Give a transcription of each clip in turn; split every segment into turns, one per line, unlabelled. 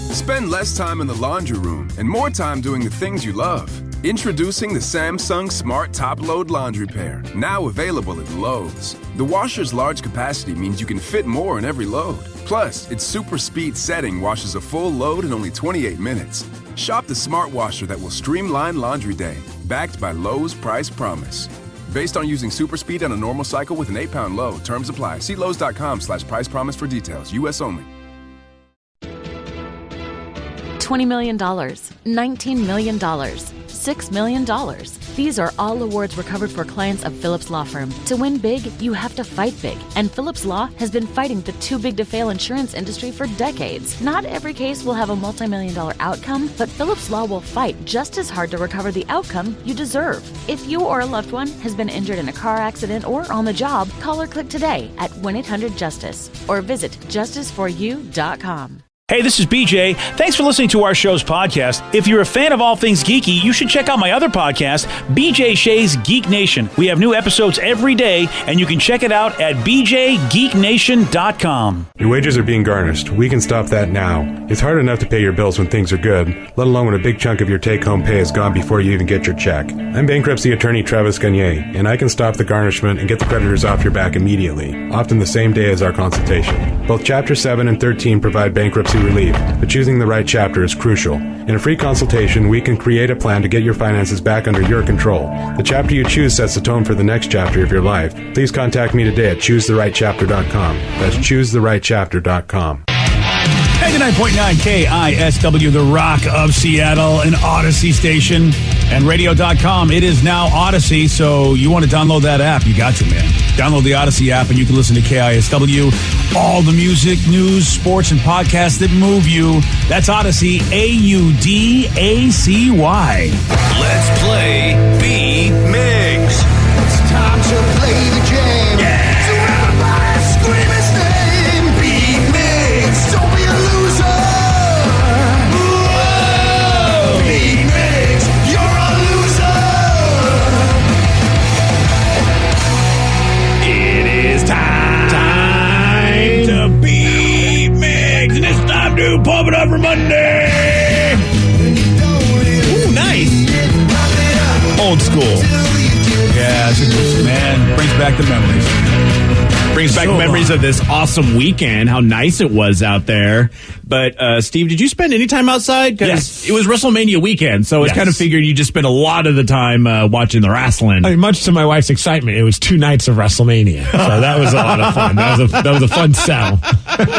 Spend less time in the laundry room and more time doing the things you love. Introducing the Samsung Smart Top Load Laundry Pair, now available at Lowe's. The washer's large capacity means you can fit more in every load. Plus, its super speed setting washes a full load in only 28 minutes. Shop the smart washer that will streamline laundry day, backed by Lowe's Price Promise. Based on using super speed on a normal cycle with an 8-pound load. Terms apply. See Lowe's.com/price promise for details. U.S. only.
$20 million, $19 million, $6 million. These are all awards recovered for clients of Phillips Law Firm. To win big, you have to fight big. And Phillips Law has been fighting the too-big-to-fail insurance industry for decades. Not every case will have a multi-million-dollar outcome, but Phillips Law will fight just as hard to recover the outcome you deserve. If you or a loved one has been injured in a car accident or on the job, call or click today at 1-800-JUSTICE or visit justiceforyou.com.
Hey, this is BJ. Thanks for listening to our show's podcast. If you're a fan of all things geeky, you should check out my other podcast, BJ Shea's Geek Nation. We have new episodes every day, and you can check it out at bjgeeknation.com.
Your wages are being garnished. We can stop that now. It's hard enough to pay your bills when things are good, let alone when a big chunk of your take-home pay is gone before you even get your check. I'm bankruptcy attorney Travis Gagne, and I can stop the garnishment and get the creditors off your back immediately, often the same day as our consultation. Both Chapter 7 and 13 provide bankruptcy relief, but choosing the right chapter is crucial. In a free consultation, we can create a plan to get your finances back under your control. The chapter you choose sets the tone for the next chapter of your life. Please contact me today at choosetherightchapter.com. That's choosetherightchapter.com.
99.9 KISW, the Rock of Seattle, an Odyssey station, and radio.com. It is now Odyssey, so you want to download that app. You got to, man. Download the Odyssey app, and you can listen to KISW, all the music, news, sports, and podcasts that move you. That's Odyssey, AUDACY.
Let's play B-Mix.
It's time to play the game.
Yeah.
So everybody scream his name. B-Mix. Don't be a loser. Whoa. B-Mix. You're a loser.
It is time to be mix, and it's time to pump it up for Monday. Ooh, nice. Old school. Yeah, man, brings back the memories.
Brings back memories of this awesome weekend, how nice it was out there. But, Steve, did you spend any time outside?
Yes.
It was WrestleMania weekend, so I kind of figured you just spent a lot of the time watching the wrestling.
I mean, much to my wife's excitement, it was 2 nights of WrestleMania. So that was a lot of fun. That was a fun sell.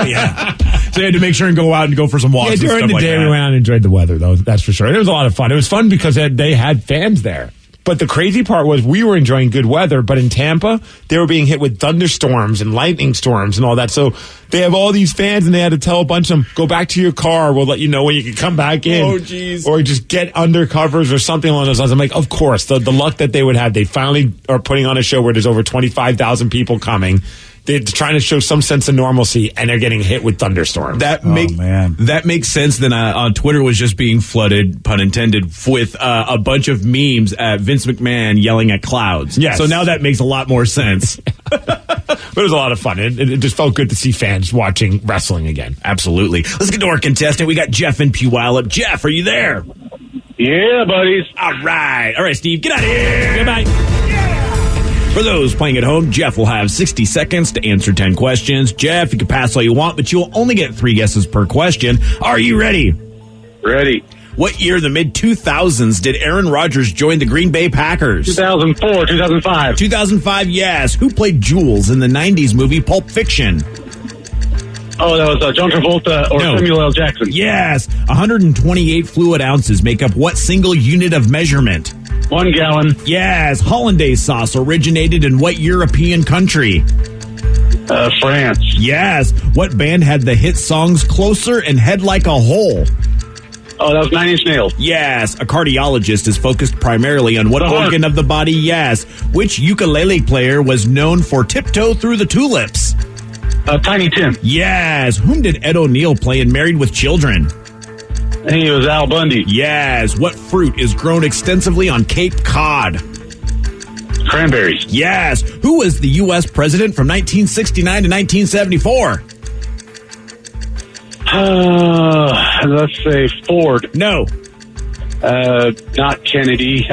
Yeah. So you had to make sure and go out and go for some walks.
Yeah, during the day we went out and enjoyed the weather, though. That's for sure. And it was a lot of fun. It was fun because they had fans there. But the crazy part was we were enjoying good weather, but in Tampa, they were being hit with thunderstorms and lightning storms and all that. So they have all these fans, and they had to tell a bunch of them, go back to your car. We'll let you know when you can come back in.
Oh, jeez.
Or just get under covers or something along those lines. I'm like, of course, the luck that they would have. They finally are putting on a show where there's over 25,000 people coming. They're trying to show some sense of normalcy, and they're getting hit with thunderstorms.
That makes sense. Then on Twitter was just being flooded, pun intended, with a bunch of memes at Vince McMahon yelling at clouds.
Yes.
So now that makes a lot more sense.
But it was a lot of fun. It just felt good to see fans watching wrestling again.
Absolutely. Let's get to our contestant. We got Jeff in Puyallup. Jeff, are you there?
Yeah, buddies.
All right, Steve, get out of here. Goodbye. For those playing at home, Jeff will have 60 seconds to answer 10 questions. Jeff, you can pass all you want, but you'll only get 3 guesses per question. Are you ready?
Ready.
What year in the mid-2000s did Aaron Rodgers join the Green Bay Packers?
2004, 2005.
2005, yes. Who played Jules in the 90s movie Pulp Fiction?
Oh, that was John Travolta or Samuel L. Jackson.
Yes. 128 fluid ounces make up what single unit of measurement?
1 gallon.
Yes. Hollandaise sauce originated in what European country?
France.
Yes. What band had the hit songs Closer and Head Like a Hole?
Oh, that was 9 Inch Nails.
Yes. A cardiologist is focused primarily on what organ of the body? Yes. Which ukulele player was known for Tiptoe Through the Tulips?
Tiny Tim.
Yes. Whom did Ed O'Neill play in Married with Children?
He was Al Bundy.
Yes. What fruit is grown extensively on Cape Cod?
Cranberries.
Yes. Who was the U.S. president from 1969 to 1974?
let's say Ford.
No.
Not Kennedy.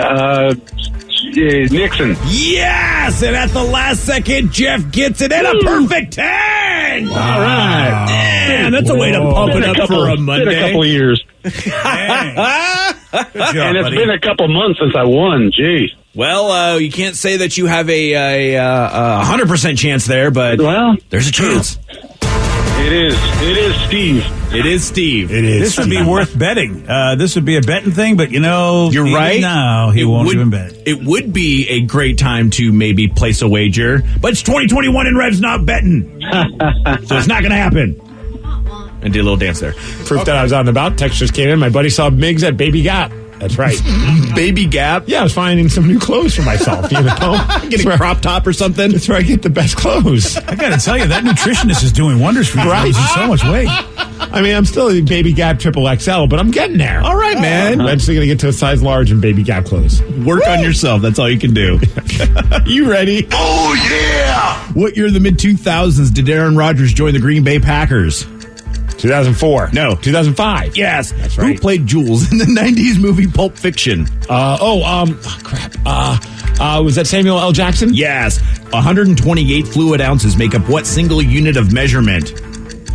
Nixon.
Yes! And at the last second, Jeff gets it in a perfect 10! All right. Man, that's a way to pump it up for a Monday.
Been a couple of years.
Good job,
And it's
buddy.
been a couple months since I won. Jeez.
Well, you can't say that you have a 100% chance there, but there's a chance.
It is Steve.
It is Steve.
It is. This would be worth betting. This would be a betting thing, but
You're
even
right.
now he won't even bet.
It would be a great time to maybe place a wager, but it's 2021 and Rev's not betting. So it's not going to happen. And did a little dance there.
Proof that I was out and about. Text just came in. My buddy saw Miggs at Baby Gap. That's right.
Baby Gap?
Yeah, I was finding some new clothes for myself. You know?
Getting a crop top or something?
That's where I get the best clothes.
I got to tell you, that nutritionist is doing wonders for you.
Right.
Losing so much weight.
I mean, I'm still in Baby Gap XXL, but I'm getting there.
All right, man.
I'm eventually going to get to a size large in Baby Gap clothes.
Work on yourself. That's all you can do. You ready?
Oh, yeah!
What year in the mid-2000s did Aaron Rodgers join the Green Bay Packers?
2004.
No.
2005.
Yes.
That's right.
Who played Jules in the 90s movie Pulp Fiction?
Crap. Was that Samuel L. Jackson?
Yes. 128 fluid ounces make up what single unit of measurement?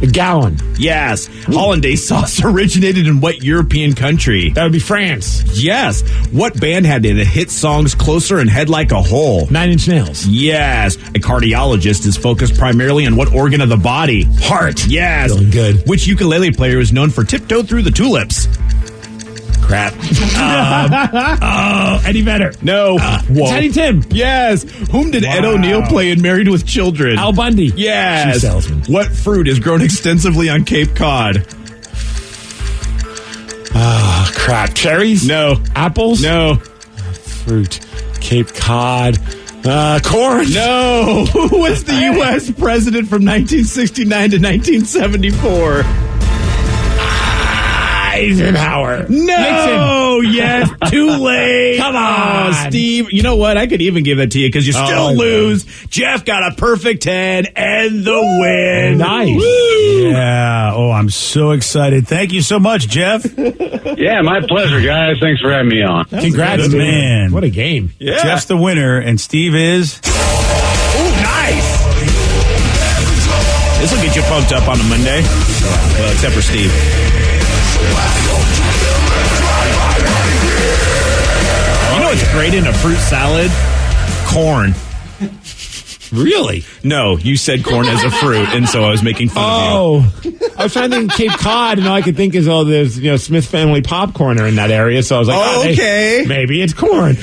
A gallon.
Yes. Hollandaise sauce originated in what European country?
That would be France.
Yes. What band had the hit songs Closer and Head Like a Hole?
9 Inch Nails.
Yes. A cardiologist is focused primarily on what organ of the body? Heart. Yes.
Feeling good.
Which ukulele player is known for Tiptoe Through the Tulips?
Crap. Eddie Vedder.
No.
Tiny Tim.
Yes. Whom did Ed O'Neill play in Married with Children?
Al Bundy.
Yes.
Shoe salesman.
What fruit is grown extensively on Cape Cod?
Crap. Cherries?
No.
Apples?
No.
Fruit. Cape Cod. Corn?
No. Who was the U.S. president from 1969 to 1974?
Eisenhower.
No. Yes. Too late.
Come on.
Oh, Steve. You know what? I could even give that to you because you still lose. Jeff got a perfect 10 and the win.
Nice.
Woo.
Yeah. Oh, I'm so excited. Thank you so much, Jeff.
Yeah, my pleasure, guys. Thanks for having me on.
Congrats,
good,
dude.
man.
What a game.
Yeah.
Jeff's the winner, and Steve is...
Ooh, nice. This will get you pumped up on a Monday. Well, except for Steve. You know what's great in a fruit salad? Corn.
Really?
No, you said corn as a fruit, and so I was making fun of you.
I was trying to think Cape Cod, and all I could think is, there's, Smith Family Popcorn are in that area, so I was like,
Okay.
maybe it's corn.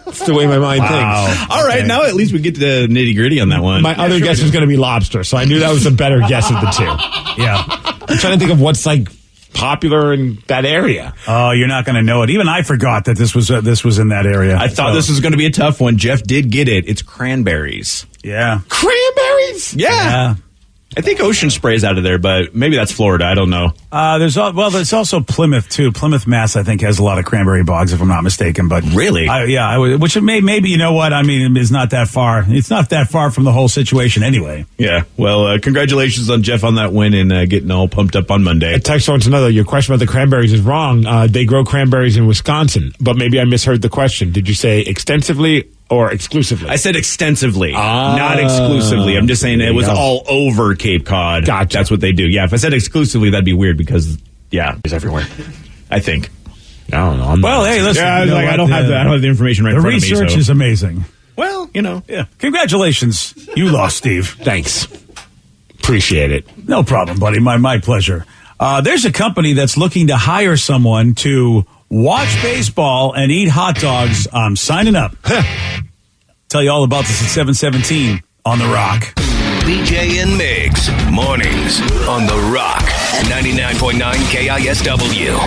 That's the way my mind thinks.
All right, now at least we get to the nitty gritty on that one.
My other guess was going to be lobster, so I knew that was the better guess of the two.
Yeah.
I'm trying to think of what's popular in that area.
Oh, you're not going to know it. Even I forgot that this was in that area.
I thought this was going to be a tough one. Jeff did get it. It's cranberries.
Yeah.
Cranberries?
Yeah. I think Ocean Spray's out of there, but maybe that's Florida. I don't know.
There's also Plymouth too. Plymouth, Mass, I think has a lot of cranberry bogs, if I'm not mistaken. But
really,
which maybe you know what I mean is not that far. It's not that far from the whole situation anyway.
Yeah. Well, congratulations on Jeff on that win and getting all pumped up on Monday.
A text wants to know, though, your question about the cranberries is wrong. They grow cranberries in Wisconsin, but maybe I misheard the question. Did you say extensively or exclusively?
I said extensively, not exclusively. I'm just saying it was all over Cape Cod.
Gotcha.
That's what they do. Yeah, if I said exclusively, that'd be weird because, it's everywhere. I think.
I don't know.
Well, hey, listen.
Yeah, I don't have the information right in front of me.
The research is amazing.
Well,
Yeah. Congratulations. You lost, Steve.
Thanks. Appreciate it.
No problem, buddy. My pleasure. There's a company that's looking to hire someone to watch baseball and eat hot dogs. I'm signing up. Tell you all about this at 7:17 on The Rock.
BJ and Migs, mornings on The Rock, 99.9 KISW.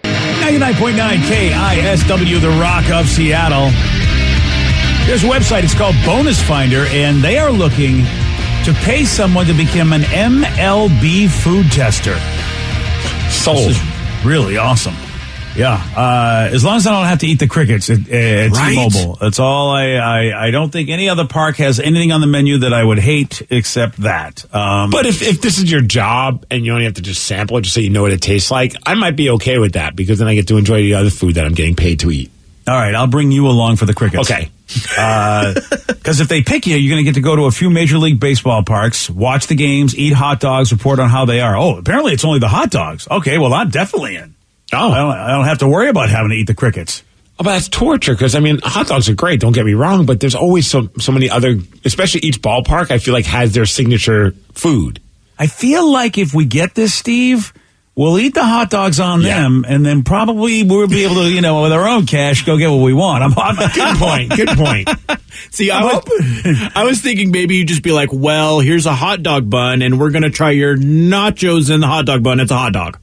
99.9 KISW, The Rock of Seattle. There's a website, it's called Bonus Finder, and they are looking to pay someone to become an MLB food tester.
Sold.
This is really awesome. Yeah. As long as I don't have to eat the crickets at
Right.
T-Mobile. That's all. I don't think any other park has anything on the menu that I would hate except that.
But if this is your job and you only have to just sample it just so you know what it tastes like, I might be okay with that because then I get to enjoy the other food that I'm getting paid to eat.
All right, I'll bring you along for the crickets.
Okay.
Because if they pick you, you're going to get to go to a few Major League Baseball parks, watch the games, eat hot dogs, report on how they are. Oh, apparently it's only the hot dogs. Okay, well, I'm definitely in.
Oh.
I don't have to worry about having to eat the crickets.
Oh, but that's torture because, I mean, hot dogs are great, don't get me wrong, but there's always so many other, especially each ballpark, I feel like has their signature food.
I feel like if we get this, Steve, we'll eat the hot dogs on them, and then probably we'll be able to, with our own cash, go get what we want.
Good point. Good point.
See, I was thinking maybe you'd just be like, well, here's a hot dog bun, and we're going to try your nachos in the hot dog bun. It's a hot dog.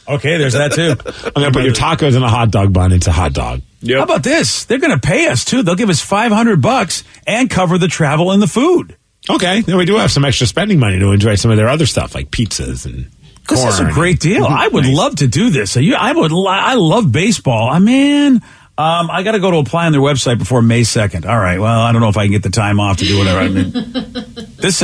Okay, there's that too.
I'm going to put your tacos in a hot dog bun. It's a hot dog.
Yep. How about this? They're going to pay us too. They'll give us $500 and cover the travel and the food.
Okay, then we do have some extra spending money to enjoy some of their other stuff like pizzas and corn.
This is a great deal. I would love to do this. I love baseball. I got to go to apply on their website before May 2nd. All right. Well, I don't know if I can get the time off to do whatever.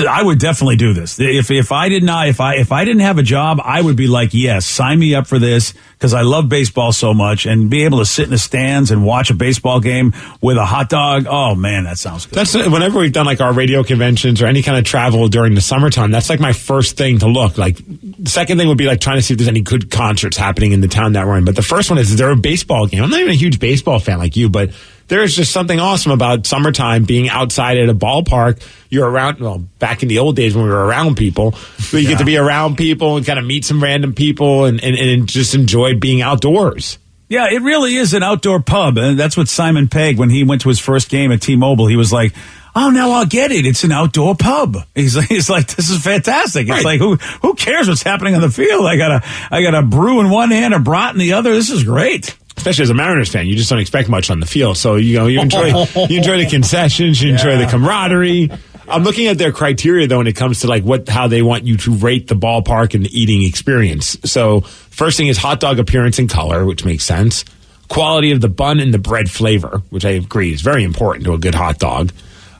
I would definitely do this. If I didn't have a job, I would be like, yes, sign me up for this because I love baseball so much and be able to sit in the stands and watch a baseball game with a hot dog. Oh man, that sounds good.
That's whenever we've done like our radio conventions or any kind of travel during the summertime. That's like my first thing to look. Like the second thing would be like trying to see if there's any good concerts happening in the town that we're in. But the first one is there a baseball game? I'm not even a huge baseball fan like you, but there is just something awesome about summertime being outside at a ballpark. You're around, well, back in the old days when we were around people, but you get to be around people and kind of meet some random people and just enjoy being outdoors.
Yeah, it really is an outdoor pub. And that's what Simon Pegg, when he went to his first game at T-Mobile, he was like, oh, now I'll get it. It's an outdoor pub. He's like, this is fantastic. It's like, who cares what's happening on the field? I got a brew in one hand, a brat in the other. This is great.
Especially as a Mariners fan, you just don't expect much on the field. So, you enjoy the concessions, you enjoy the camaraderie. I'm looking at their criteria, though, when it comes to like how they want you to rate the ballpark and the eating experience. So, first thing is hot dog appearance and color, which makes sense. Quality of the bun and the bread flavor, which I agree is very important to a good hot dog.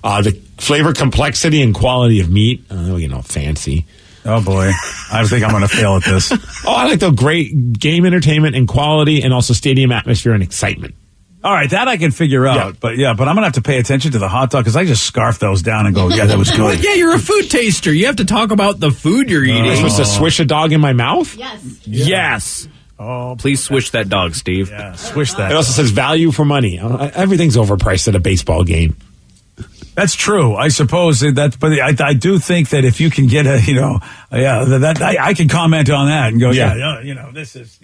The flavor complexity and quality of meat, fancy.
Oh, boy. I think I'm going to fail at this.
I like the great game entertainment and quality and also stadium atmosphere and excitement.
All right, that I can figure out. But I'm going to have to pay attention to the hot dog because I just scarf those down and go, yeah, that was good.
Yeah, you're a food taster. You have to talk about the food you're eating.
Am I supposed to swish a dog in my mouth?
Yes.
Yes.
Oh,
please swish that dog, Steve.
Yeah, swish that.
It also says value for money. Everything's overpriced at a baseball game.
That's true, I suppose. But I do think that if you can get I can comment on that and go, this is,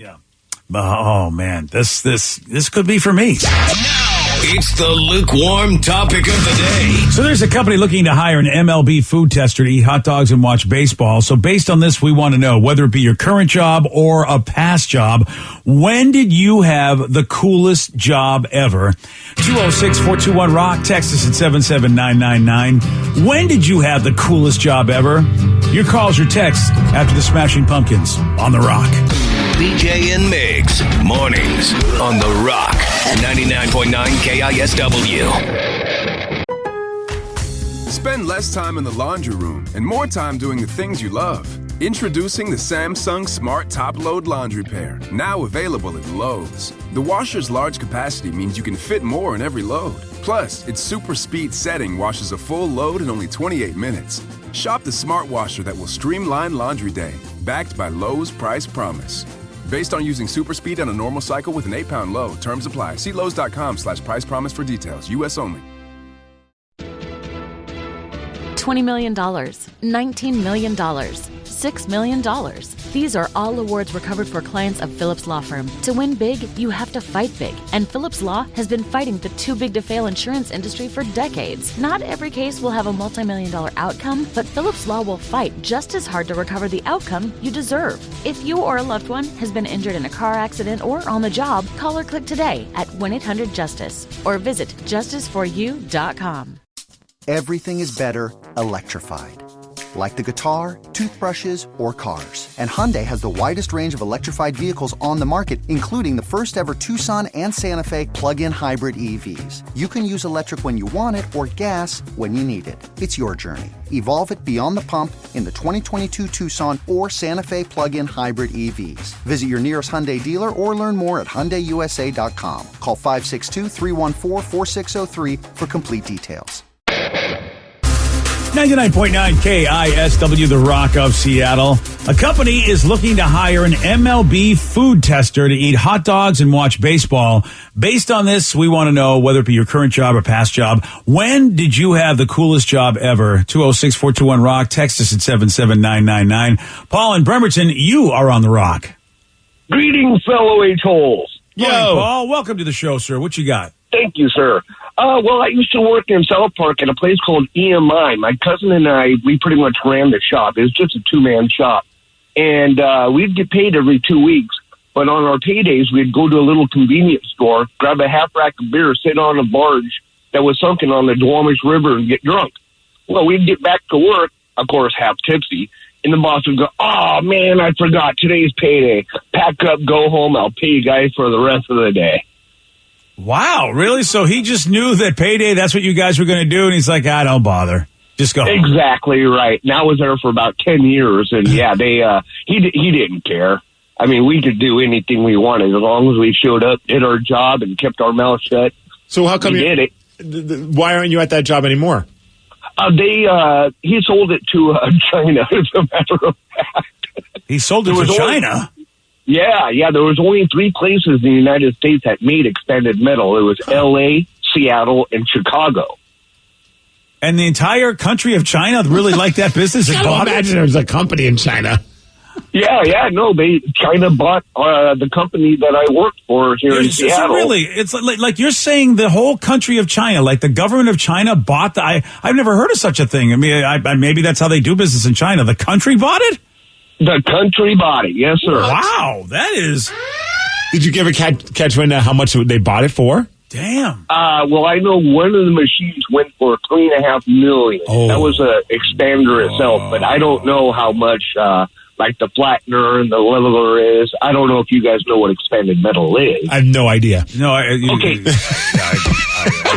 oh man, this could be for me.
It's the lukewarm topic of the day.
So there's a company looking to hire an MLB food tester to eat hot dogs and watch baseball. So based on this, we want to know, whether it be your current job or a past job, when did you have the coolest job ever? 206-421-ROCK, text us at 77999. When did you have the coolest job ever? Your calls, your texts after the Smashing Pumpkins on The Rock.
BJ and Migs, mornings on The Rock, 99.9 KISW.
Spend less time in the laundry room and more time doing the things you love. Introducing the Samsung Smart Top Load Laundry Pair, now available at Lowe's. The washer's large capacity means you can fit more in every load. Plus, its super speed setting washes a full load in only 28 minutes. Shop the smart washer that will streamline laundry day, backed by Lowe's Price Promise. Based on using super speed on a normal cycle with an 8-pound load. Terms apply. See Lowe's.com/price promise for details. U.S. only.
$20 million, $19 million, $6 million. These are all awards recovered for clients of Phillips Law Firm. To win big, you have to fight big. And Phillips Law has been fighting the too big to fail insurance industry for decades. Not every case will have a multi-million-dollar outcome, but Phillips Law will fight just as hard to recover the outcome you deserve. If you or a loved one has been injured in a car accident or on the job, call or click today at 1-800-JUSTICE or visit justiceforyou.com.
Everything is better electrified.
like the guitar, toothbrushes, or cars. And Hyundai has the widest range of electrified vehicles on the market, including the first ever Tucson and Santa Fe plug-in hybrid EVs. You can use electric when you want it or gas when you need it. It's your journey. Evolve it beyond the pump in the 2022 Tucson or Santa Fe plug-in hybrid EVs. Visit your nearest Hyundai dealer or learn more at HyundaiUSA.com. Call 562-314-4603 for complete details.
99.9 KISW, the Rock of Seattle. A company is looking to hire an MLB food tester to eat hot dogs and watch baseball. Based on this, we want to know, whether it be your current job or past job, when did you have the coolest job ever? 206-421-ROCK. Text us at 77999. Paul in Bremerton, you are on the Rock.
Greetings, fellow H-holes.
Yo, Paul, welcome to the show, sir. What you got?
Thank you, sir. Well, I used to work in South Park at a place called EMI. My cousin and I, we pretty much ran the shop. It was just a two-man shop. And we'd get paid every 2 weeks. But on our paydays, we'd go to a little convenience store, grab a half rack of beer, sit on a barge that was sunken on the Duwamish River and get drunk. Well, we'd get back to work, of course, half tipsy. And the boss would go, "Oh, man, I forgot. Today's payday. Pack up, go home. I'll pay you guys for the rest of the day."
Wow, really? So he just knew that payday, that's what you guys were going to do, and he's like, don't bother. Just go.
Exactly right. And I was there for about 10 years, and yeah, he didn't care. I mean, we could do anything we wanted as long as we showed up, did our job, and kept our mouth shut.
So how come
we did it?
Why aren't you at that job anymore?
He sold it to China, as a matter of fact.
He sold it to China?
Yeah. There was only 3 places in the United States that made expanded metal. It was L.A., Seattle, and Chicago.
And the entire country of China really liked that business?
I can't imagine there was a company in China.
Yeah, no, China bought the company that I worked for here in Seattle.
Really, it's like you're saying the whole country of China, like the government of China bought I've never heard of such a thing. I mean, maybe that's how they do business in China. The country bought it?
The country bought it, yes, sir.
Wow, that is...
Did you ever catch wind of how much they bought it for?
Damn.
Well, I know one of the machines went for $3.5 million.
Oh.
That was an expander itself, but I don't know how much, like the flattener and the leveler is. I don't know if you guys know what expanded metal is.
I have no idea.
No,
okay.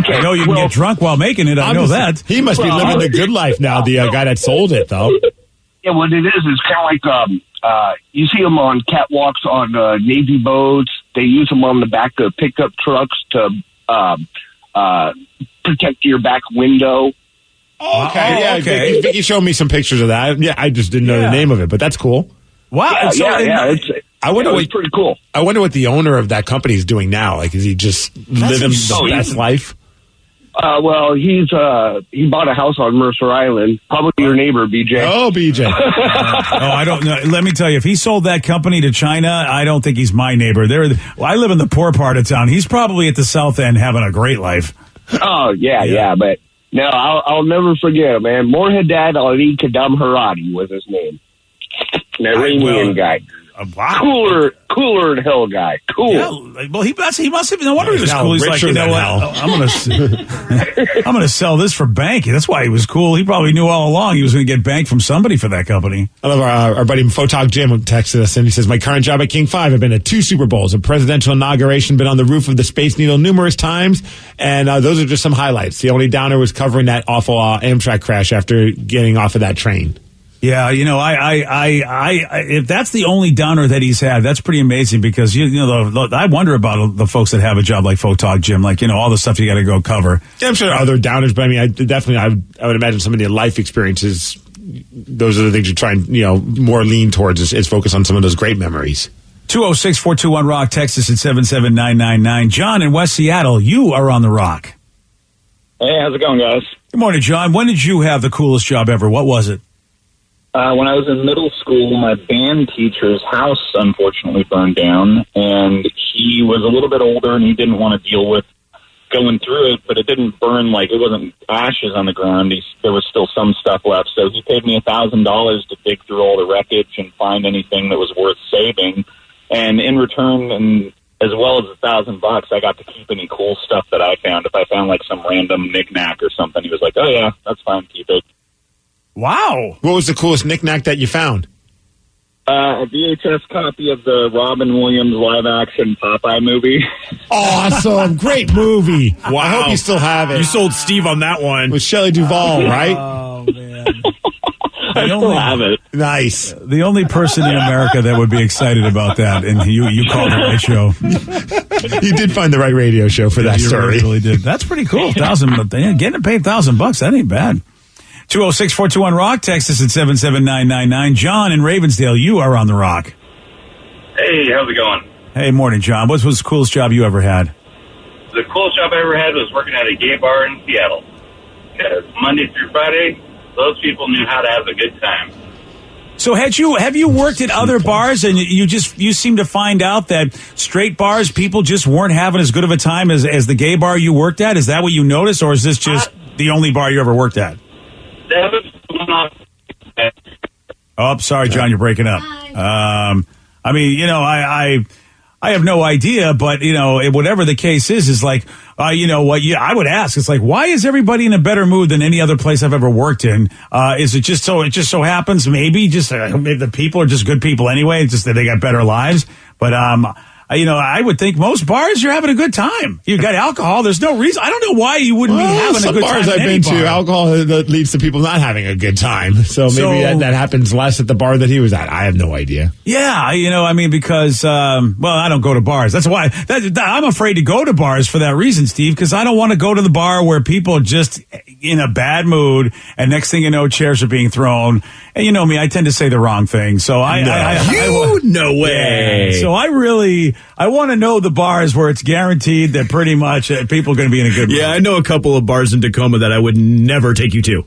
I know you can get drunk while making it. I know that.
He must be living the good life now, the guy that sold it, though.
Yeah, what it is kind of like you see them on catwalks on Navy boats. They use them on the back of pickup trucks to protect your back window.
Oh, okay, yeah. Okay. Vicky showed me some pictures of that. Yeah, I just didn't know the name of it, but that's cool.
Wow.
It's pretty cool.
I wonder what the owner of that company is doing now. Like, is he just living the best life?
Well, he bought a house on Mercer Island. Probably your neighbor, BJ.
Oh, BJ.
I don't know. Let me tell you, if he sold that company to China, I don't think he's my neighbor. I live in the poor part of town. He's probably at the south end having a great life.
Oh, yeah. But no, I'll never forget him, man. Morhaddad Ali Kadam Haradi was his name. An Iranian guy.
Wow.
Cooler than hell guy. Cool.
Yeah, well, he must have. No wonder he was cool. He's like, you know what? I'm gonna sell this for bank. That's why he was cool. He probably knew all along he was going to get bank from somebody for that company.
I love our buddy Photog Jim texted us and he says, "My current job at King 5, I've been at 2 Super Bowls, a presidential inauguration, been on the roof of the Space Needle numerous times, and those are just some highlights. The only downer was covering that awful Amtrak crash after getting off of that train."
Yeah, you know, if that's the only downer that he's had, that's pretty amazing because I wonder about the folks that have a job like Photog Jim, like all the stuff you got to go cover.
Yeah, I'm sure there are other downers, but I mean, I would imagine some of the life experiences. Those are the things you try and more lean towards is focus on some of those great memories.
206-421-ROCK, Texas at 77999. John in West Seattle, you are on the Rock.
Hey, how's it going, guys?
Good morning, John. When did you have the coolest job ever? What was it?
When I was in middle school, my band teacher's house unfortunately burned down, and he was a little bit older, and he didn't want to deal with going through it, but it didn't burn like it wasn't ashes on the ground. There was still some stuff left, so he paid me $1,000 to dig through all the wreckage and find anything that was worth saving. And in return, and as well as $1,000, I got to keep any cool stuff that I found. If I found like some random knickknack or something, he was like, "Oh yeah, that's fine, keep it."
Wow.
What was the coolest knickknack that you found?
A VHS copy of the Robin Williams live-action Popeye movie.
Awesome. Great movie.
Wow.
I hope you still have it.
You sold Steve on that one.
With Shelley Duvall, right?
Oh, man.
I still have it.
Nice.
The only person in America that would be excited about that, and you called the right show.
You did find the right radio show for that
You
story.
really did. That's pretty cool. Getting paid $1,000, that ain't bad. 206-421-ROCK. Text us at 77999. John in Ravensdale, you are on the Rock.
Hey, how's it going?
Hey, morning, John. What was the coolest job you ever had?
The coolest job I ever had was working at a gay bar in Seattle. Because Monday through Friday, those people knew how to have a good time.
So have you worked at other bars and you seem to find out that straight bars, people just weren't having as good of a time as the gay bar you worked at? Is that what you noticed, or is this just the only bar you ever worked at?
That was not.
Oh, sorry, John, you're breaking up. I mean, I have no idea, but whatever the case is like, what? I would ask. It's like, why is everybody in a better mood than any other place I've ever worked in? Is it just so happens? Maybe just maybe the people are just good people anyway. It's just that they got better lives. But I would think most bars you're having a good time. You got alcohol. There's no reason. I don't know why you wouldn't be having a good time.
Some bars I've been to, alcohol that leads to people not having a good time. So maybe that happens less at the bar that he was at. I have no idea.
Yeah, because I don't go to bars. That's why I'm afraid to go to bars for that reason, Steve. Because I don't want to go to the bar where people are just in a bad mood, and next thing you know, chairs are being thrown. And you know me, I tend to say the wrong thing. So
no way.
Yeah, so I want to know the bars where it's guaranteed that pretty much people are going to be in a good mood.
Yeah, I know a couple of bars in Tacoma that I would never take you to.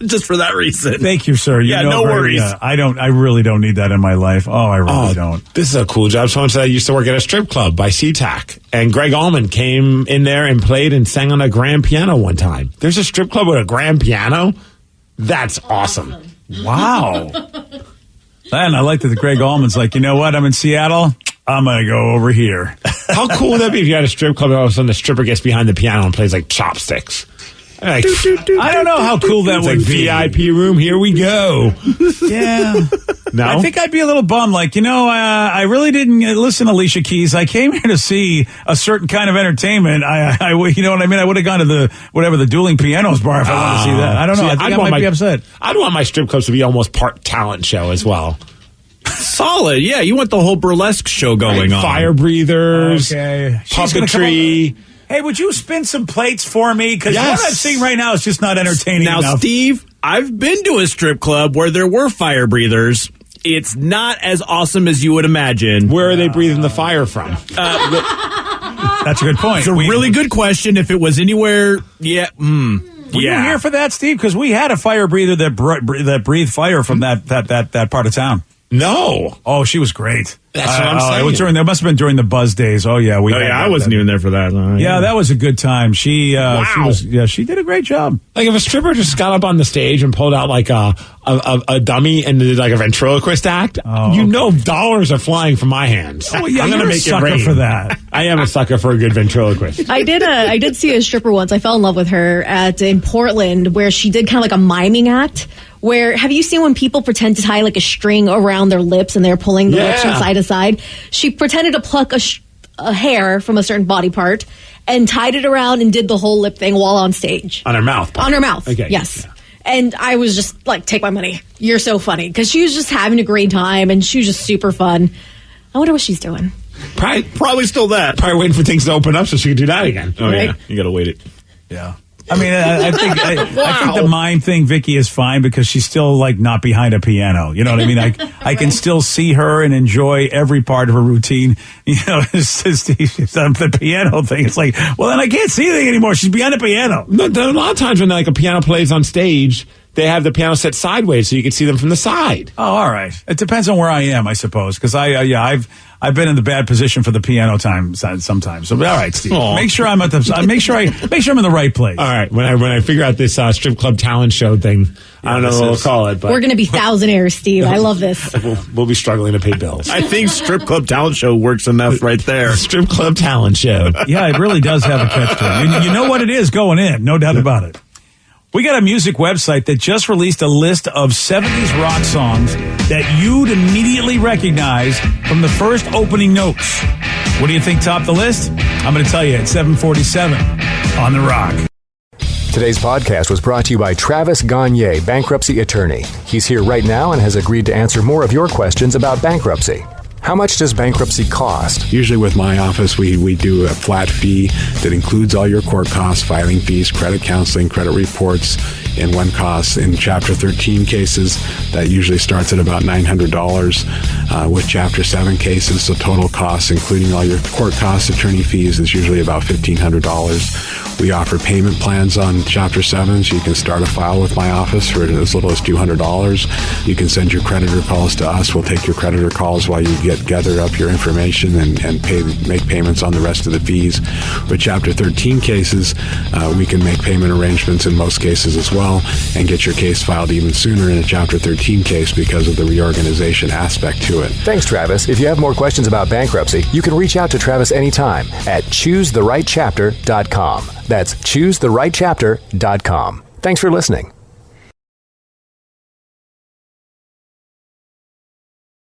Just for that reason.
Thank you, sir.
No worries.
I really don't need that in my life. Oh, I really don't.
This is a cool job. Someone said I used to work at a strip club by SeaTac, and Greg Allman came in there and played and sang on a grand piano one time. There's a strip club with a grand piano? That's awesome.
Wow. And I like that the Greg Allman's like, you know what? I'm in Seattle. I'm going to go over here.
How cool would that be if you had a strip club and all of a sudden the stripper gets behind the piano and plays like chopsticks? Like,
I don't know how cool that would be.
VIP room, here we go.
Yeah.
No?
I think I'd be a little bummed. Like, I really didn't listen to Alicia Keys. I came here to see a certain kind of entertainment. I you know what I mean? I would have gone to the dueling pianos bar if I wanted to see that. I don't know. I think I might be upset.
I'd want my strip clubs to be almost part talent show as well.
Solid. Yeah, you want the whole burlesque show going on.
Fire breathers,
okay.
puppetry.
Hey, would you spin some plates for me? Because
yes.
what I'm seeing right now is just not entertaining
now,
enough.
Steve, I've been to a strip club where there were fire breathers. It's not as awesome as you would imagine.
Where are they breathing the fire from?
That's a good point.
It's a really good question. If it was anywhere,
Were you here for that, Steve? Because we had a fire breather that breathed fire from that part of town.
No.
Oh, she was great.
That's what I'm saying.
It must have been during the Buzz days. Oh yeah,
I wasn't even there for that.
That was a good time. She did a great job.
Like if a stripper just got up on the stage and pulled out like a dummy and did like a ventriloquist act, dollars are flying from my hands.
Oh, yeah,
I'm
gonna make it rain for that.
I am a sucker for a good ventriloquist.
I did see a stripper once. I fell in love with her in Portland, where she did kind of like a miming act. Where have you seen when people pretend to tie like a string around their lips and they're pulling the lips from side to side? She pretended to pluck a hair from a certain body part and tied it around and did the whole lip thing while on stage.
On her mouth.
On her mouth.
Okay.
Yes. And I was just like, take my money. You're so funny. Because she was just having a great time and she was just super fun. I wonder what she's doing.
Probably still that.
Probably waiting for things to open up so she can do that again.
Oh, right? Yeah. You got to wait it.
Yeah. I mean, I think the mime thing, Vicky, is fine because she's still like not behind a piano. You know what I mean? I can still see her and enjoy every part of her routine. The piano thing. It's like, well, then I can't see anything anymore. She's behind a piano.
No, a lot of times when like a piano plays on stage, they have the piano set sideways so you can see them from the side.
Oh, all right. It depends on where I am, I suppose, because I've been in the bad position for the piano time sometimes. So, all right, Steve.
Aww.
Make sure I'm make sure I'm in the right place.
All right. When I figure out this strip club talent show thing, I don't know what we'll call it, but
we're going to be thousandaires, Steve. I love this.
We'll be struggling to pay bills.
I think strip club talent show works enough right there.
Strip club talent show.
Yeah, it really does have a catch to it. You know what it is going in, no doubt about it. We got a music website that just released a list of 70s rock songs that you'd immediately recognize from the first opening notes. What do you think topped the list? I'm going to tell you at 7:47 on The Rock.
Today's podcast was brought to you by Travis Gagne, bankruptcy attorney. He's here right now and has agreed to answer more of your questions about bankruptcy. How much does bankruptcy cost?
Usually with my office, we do a flat fee that includes all your court costs, filing fees, credit counseling, credit reports, and one cost. In Chapter 13 cases, that usually starts at about $900. With Chapter 7 cases, the total cost, including all your court costs, attorney fees, is usually about $1,500. We offer payment plans on Chapter 7, so you can start a file with my office for as little as $200. You can send your creditor calls to us. We'll take your creditor calls while you gather up your information and make payments on the rest of the fees. With Chapter 13 cases, we can make payment arrangements in most cases as well and get your case filed even sooner in a Chapter 13 case because of the reorganization aspect to it.
Thanks, Travis. If you have more questions about bankruptcy, you can reach out to Travis anytime at choosetherightchapter.com. That's choosetherightchapter.com. Thanks for listening.